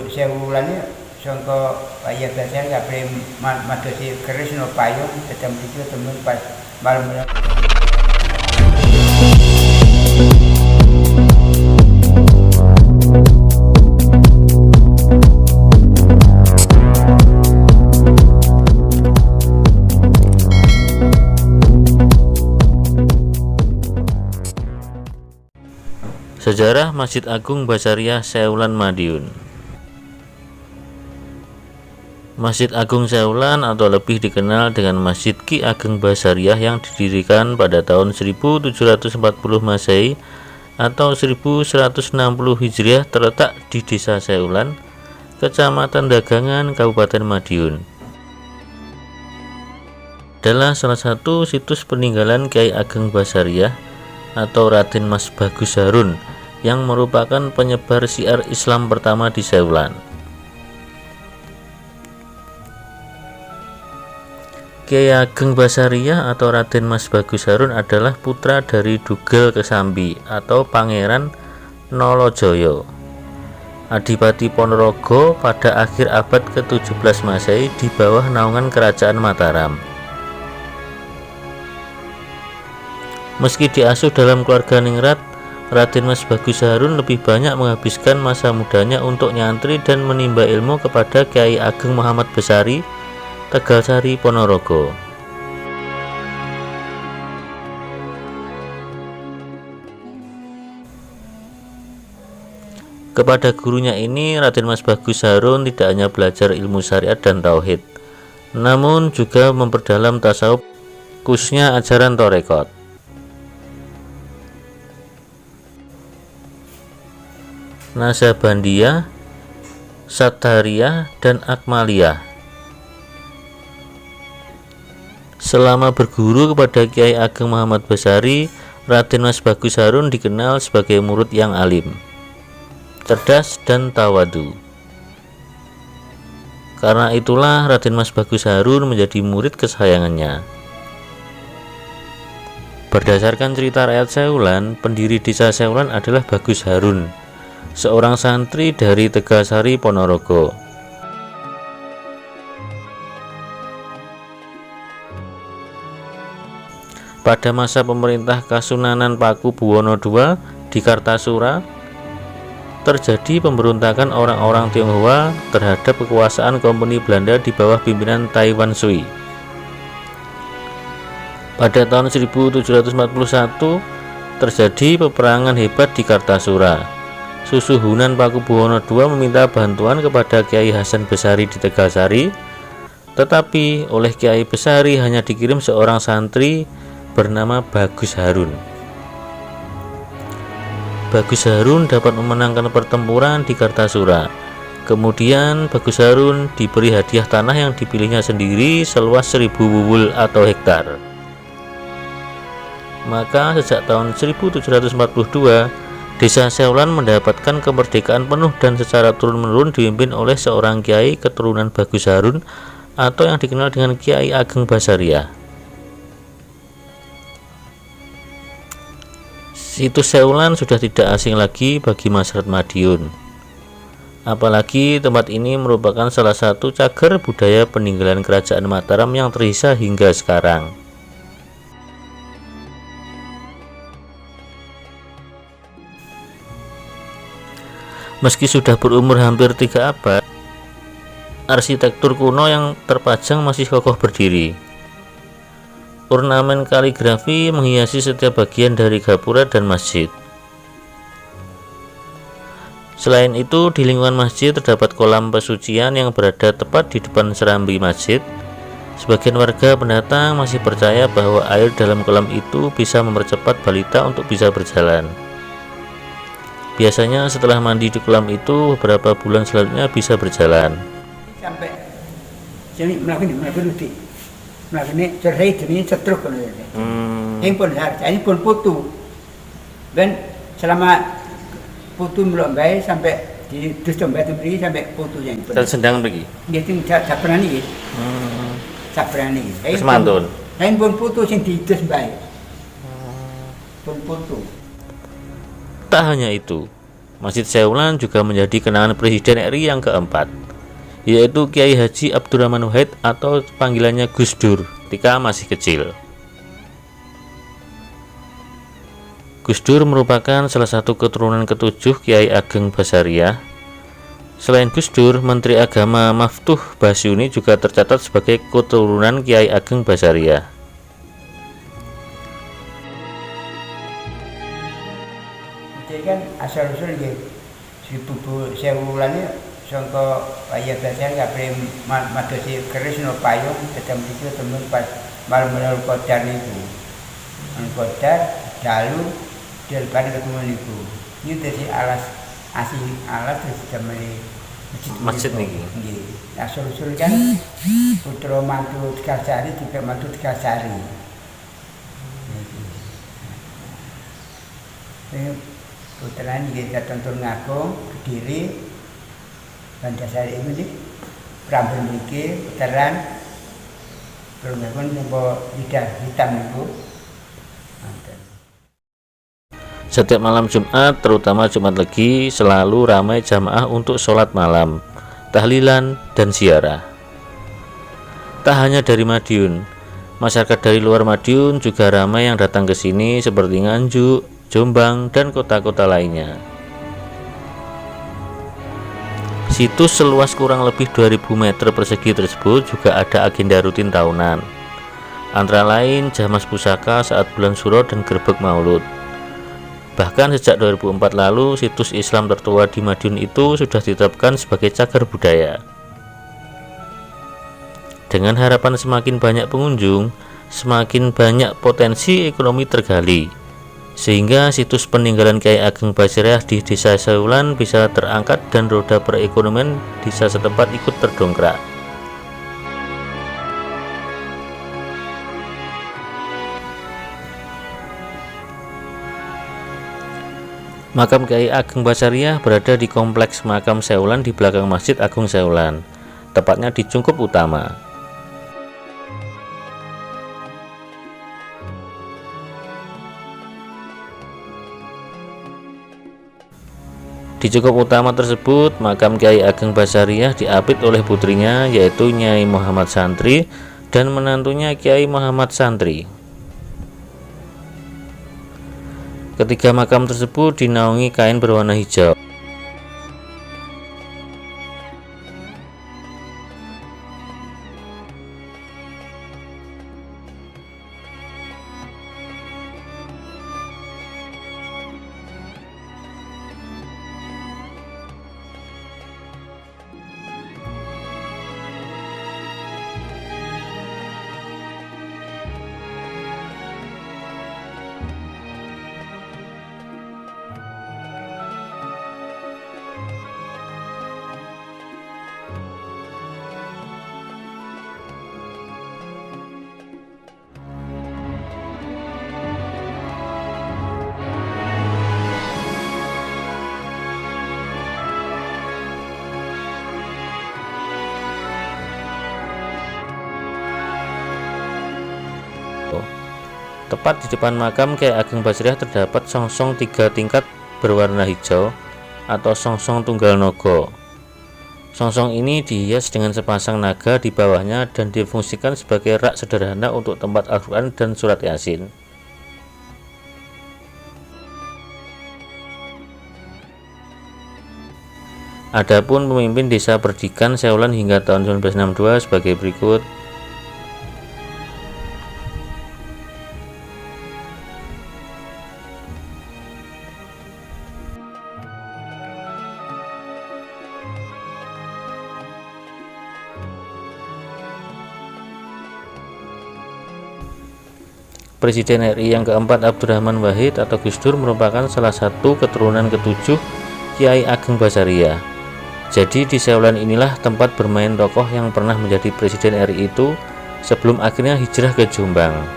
Sewulannya contoh ayah biasanya nggak boleh madosi keris no payung sedang itu temen pas malam. Sejarah Masjid Agung Basaryah Sewulan Madiun. Masjid Agung Sewulan atau lebih dikenal dengan Masjid Ki Ageng Basaryah yang didirikan pada tahun 1740 Masehi atau 1160 Hijriah terletak di Desa Sewulan, Kecamatan Dagangan, Kabupaten Madiun. Adalah salah satu situs peninggalan Kiai Ageng Basaryah atau Raden Mas Bagus Harun yang merupakan penyebar syiar Islam pertama di Sewulan. Kiai Ageng Basaryah atau Raden Mas Bagus Harun adalah putra dari Dugel Kesambi atau Pangeran Nolojoyo, Adipati Ponorogo pada akhir abad ke-17 Masehi di bawah naungan Kerajaan Mataram. Meski diasuh dalam keluarga ningrat, Raden Mas Bagus Harun lebih banyak menghabiskan masa mudanya untuk nyantri dan menimba ilmu kepada Kiai Ageng Muhammad Besari, Tegalsari, Ponorogo. Kepada gurunya ini, Raden Mas Bagus Harun tidak hanya belajar ilmu syariat dan tauhid, namun juga memperdalam tasawuf, khususnya ajaran Torekot. Nasabandiyah, Satariyah, dan Akmaliyah. Selama berguru kepada Kiai Ageng Muhammad Besari, Raden Mas Bagus Harun dikenal sebagai murid yang alim, cerdas, dan tawadu. Karena itulah Raden Mas Bagus Harun menjadi murid kesayangannya. Berdasarkan cerita rakyat Sewulan, pendiri desa Sewulan adalah Bagus Harun, seorang santri dari Tegalsari, Ponorogo. Pada masa pemerintah Kasunanan Paku Buwono II di Kartasura, terjadi pemberontakan orang-orang Tionghoa terhadap kekuasaan Kompeni Belanda di bawah pimpinan Taiwan Sui. Pada tahun 1741 terjadi peperangan hebat di Kartasura. Susuhunan Paku Buwono II meminta bantuan kepada Kiai Hasan Besari di Tegalsari, tetapi oleh Kiai Besari hanya dikirim seorang santri bernama Bagus Harun. Bagus Harun dapat memenangkan pertempuran di Kartasura. Kemudian Bagus Harun diberi hadiah tanah yang dipilihnya sendiri seluas 1000 wuwul atau hektar. Maka sejak tahun 1742 Desa Sewulan mendapatkan kemerdekaan penuh dan secara turun-menurun dipimpin oleh seorang kiai keturunan Bagus Harun atau yang dikenal dengan Kiai Ageng Basaryah. Situs Sewulan sudah tidak asing lagi bagi masyarakat Madiun. Apalagi tempat ini merupakan salah satu cagar budaya peninggalan Kerajaan Mataram yang tersisa hingga sekarang. Meski sudah berumur hampir 3 abad, arsitektur kuno yang terpajang masih kokoh berdiri. Ornamen kaligrafi menghiasi setiap bagian dari gapura dan masjid. Selain itu, di lingkungan masjid terdapat kolam pesucian yang berada tepat di depan serambi masjid. Sebagian warga pendatang masih percaya bahwa air dalam kolam itu bisa mempercepat balita untuk bisa berjalan. Biasanya setelah mandi di kolam itu, beberapa bulan selanjutnya bisa berjalan. Sampai sini melakukan cerai jenis setruk kan ya. Ini pun harga, ini pun putu. Dan selama putu melombai sampai di dus dompet beri sampai putu yang pun. Dan sedang pergi. Dia tinggal saprani. Saprani. Semantun. Ini pun putu yang di dus baik. Pun putu. Tak hanya itu, Masjid Seulan juga menjadi kenangan Presiden RI yang keempat, yaitu Kiai Haji Abdurrahman Wahid atau panggilannya Gus Dur ketika masih kecil. Gus Dur merupakan salah satu keturunan ketujuh Kiai Ageng Basaria. Selain Gus Dur, Menteri Agama Maftuh Basyuni juga tercatat sebagai keturunan Kiai Ageng Basaria. Jadi kan asal-usul ya Seulan ini sangka ayah dasar kabeh madosi keris no payung tetep itu temen pas malam-malam kodar niku. Kodar dalu depan ketemu niku. Ini dadi alas alat terus damai Masjid niki. Nggih. Asal-usul kan putra mantu Dikasari juga mantu Dikasari. Putra ini datang turun Agung, Kediri, Bandasari ini Prambon mriki puteran turun Agung nyoba lidah hitam niku. Setiap malam Jumat, terutama Jumat Legi, selalu ramai jamaah untuk sholat malam, tahlilan, dan ziarah. Tak hanya dari Madiun, masyarakat dari luar Madiun juga ramai yang datang ke sini seperti Nganjuk, Jombang, dan kota-kota lainnya. Situs seluas kurang lebih 2000 meter persegi tersebut juga ada agenda rutin tahunan, antara lain Jamas Pusaka saat bulan Suro dan Grebeg Maulud. Bahkan sejak 2004 lalu, situs Islam tertua di Madiun itu sudah ditetapkan sebagai cagar budaya. Dengan harapan semakin banyak pengunjung, semakin banyak potensi ekonomi tergali, sehingga situs peninggalan Kiai Ageng Basaria di Desa Seulan bisa terangkat dan roda perekonomian desa setempat ikut terdongkrak. Makam Kiai Ageng Basaria berada di kompleks makam Seulan di belakang Masjid Agung Seulan, tepatnya di Cungkup Utama. Di Cungkup Utama tersebut, makam Kiai Ageng Basaria diapit oleh putrinya yaitu Nyai Muhammad Santri dan menantunya Kiai Muhammad Santri. Ketiga makam tersebut dinaungi kain berwarna hijau. Tepat di depan makam Kiai Ageng Basaria terdapat songsong 3 tingkat berwarna hijau atau songsong tunggal nogo. Songsong ini dihias dengan sepasang naga di bawahnya dan difungsikan sebagai rak sederhana untuk tempat Al-Quran dan surat Yasin. Adapun pemimpin desa Perdikan Seulan hingga tahun 1962 sebagai berikut. Presiden RI yang keempat Abdurrahman Wahid atau Gus Dur merupakan salah satu keturunan ketujuh Kiai Ageng Basaria. Jadi di Seulan inilah tempat bermain tokoh yang pernah menjadi Presiden RI itu sebelum akhirnya hijrah ke Jombang.